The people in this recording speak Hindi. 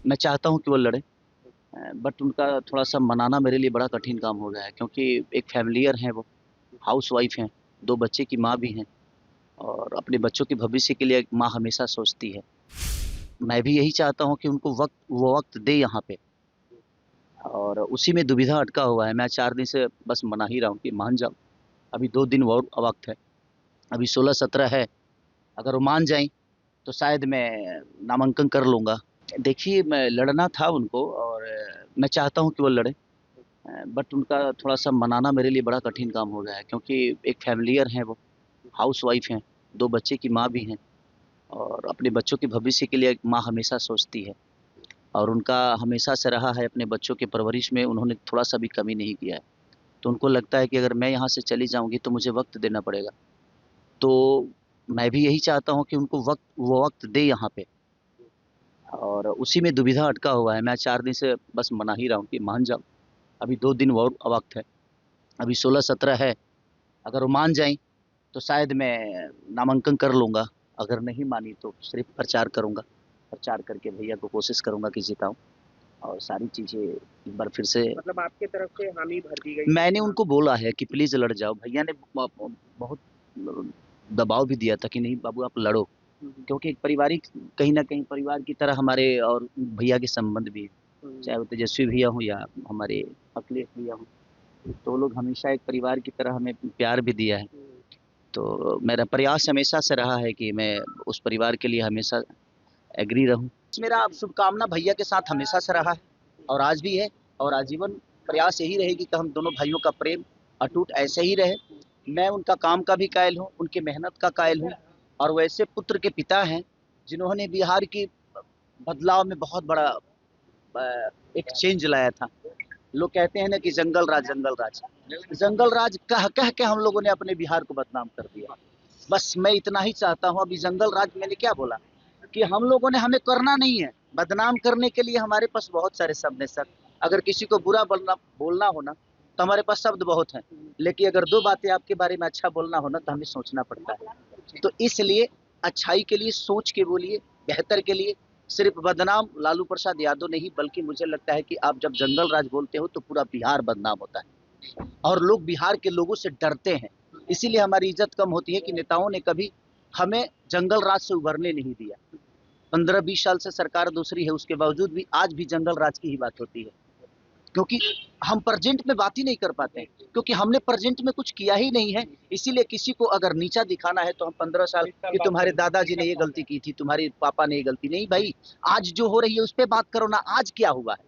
मैं चाहता हूँ कि वो लड़े, बट उनका थोड़ा-सा मनाना मेरे लिए बड़ा कठिन काम हो गया है, क्योंकि एक फ़ैमिलियर हैं वो, हाउसवाइफ़ हैं, 2 बच्चे की माँ भी हैं और अपने बच्चों के भविष्य के लिए एक माँ हमेशा सोचती है। मैं भी यही चाहता हूँ कि उनको वो वक़्त दें यहाँ पे और उसी में दुविधा अटका हुआ है। मैं 4 दिन से बस मना ही रहा हूँ कि मान जाओ, अभी 2 दिन और वक़्त है, अभी 16-17 है, अगर वो मान जाएँ, तो शायद मैं नामांकन कर लूँगा। देखिए, मैं लड़ना था उनको और मैं चाहता हूँ कि वो लड़ें, बट उनका थोड़ा-सा मनाना मेरे लिए बड़ा कठिन काम हो गया है, क्योंकि एक फ़ैमिलियर हैं वो, हाउसवाइफ़ हैं, 2 बच्चे की माँ भी हैं और अपने बच्चों के भविष्य के लिए एक माँ हमेशा सोचती है और उनका हमेशा से रहा है अपने बच्चों के परवरिश में उन्होंने थोड़ा-सा भी कमी नहीं किया है। तो उनको लगता है कि अगर मैं यहाँ से चली जाऊँगी तो मुझे वक़्त देना पड़ेगा। तो मैं भी यही चाहता हूँ कि उनको वो वक़्त दें यहाँ पे और उसी में दुविधा अटका हुआ है। मैं 4 दिन से बस मना ही रहा हूँ कि मान जाओ, अभी 2 दिन और वक़्त है, अभी 16-17 है, अगर वो मान जाएँ, तो शायद मैं नामांकन कर लूँगा, अगर नहीं मानी तो सिर्फ़ प्रचार करूँगा। प्रचार करके भैया को कोशिश करूँगा कि जिताऊँ और सारी चीज़ें एक बार फिर से मतलब आपके तरफ से हामी भर दी गई है मैंने कि हाँ। उनको बोला है कि प्लीज़ लड़ जाओ। भैया ने बहुत दबाव भी दिया था कि नहीं बाबू आप लड़ो, हुँ, हुँ, क्योंकि एक पारिवारिक कहीं न कहीं परिवार की तरह हमारे और भैया के संबंध भी हैं। हुँ, चाहे वो तेजस्वी भैया हों या हमारे अखिलेश भैया हों, तो वो लोग हमेशा एक परिवार की तरह हमें प्यार भी दिया है। हुँ। तो मेरा प्रयास हमेशा से रहा है कि मैं उस परिवार के लिए हमेशा एग्री रहूँ। मेरा शुभकामना भैया के साथ हमेशा से रहा है और आज भी है और आजीवन प्रयास यही रहेगी कि हम दोनों भाइयों का प्रेम अटूट ऐसे ही रहे। मैं उनका काम का भी कायल हूँ, उनकी मेहनत का कायल हूँ और वैसे पुत्र के पिता हैं, जिन्होंने बिहार की बदलाव में बहुत बड़ा एक चेंज लाया था। लोग कहते हैं ना कि जंगल राज, जंगल राज। जंगल राज कह-कह के हम लोगों ने अपने बिहार को बदनाम कर दिया। बस मैं इतना ही चाहता हूँ, अभी जंगल राज मैंने क्या बोला कि हम लोगों ने हमें करना नहीं है, बदनाम करने के लिए हमारे पास बहुत सारे शब्द हैं सर। अगर किसी को बुरा बोलना हो ना, तो हमारे पास शब्द बहुत हैं, लेकिन अगर 2 बातें आपके बारे में अच्छा बोलना हो ना, तो हमें सोचना पड़ता है। तो इसलिए अच्छाई के लिए सोच के बोलिए, बेहतर के लिए। सिर्फ़ बदनाम लालू प्रसाद यादव नहीं, बल्कि मुझे लगता है कि आप जब जंगल राज बोलते हो, तो पूरा बिहार बदनाम होता है और लोग बिहार के लोगों से डरते हैं। इसीलिए हमारी इज़्ज़त कम होती है कि नेताओं ने कभी हमें जंगल राज से उभरने नहीं दिया। 15-20 साल से सरकार दूसरी है, उसके बावजूद भी आज भी जंगल राज की ही बात होती है। क्योंकि हम प्रेज़ेंट में बात ही नहीं कर पाते हैं, क्योंकि हमने प्रेज़ेंट में कुछ किया ही नहीं है। इसीलिए किसी को अगर नीचा दिखाना है, तो हम 15 साल कि तुम्हारे दादाजी ने ये गलती की थी, तुम्हारे पापा ने ये गलती नहीं भाई, आज जो हो रही है उस पे बात करो ना, आज क्या हुआ है?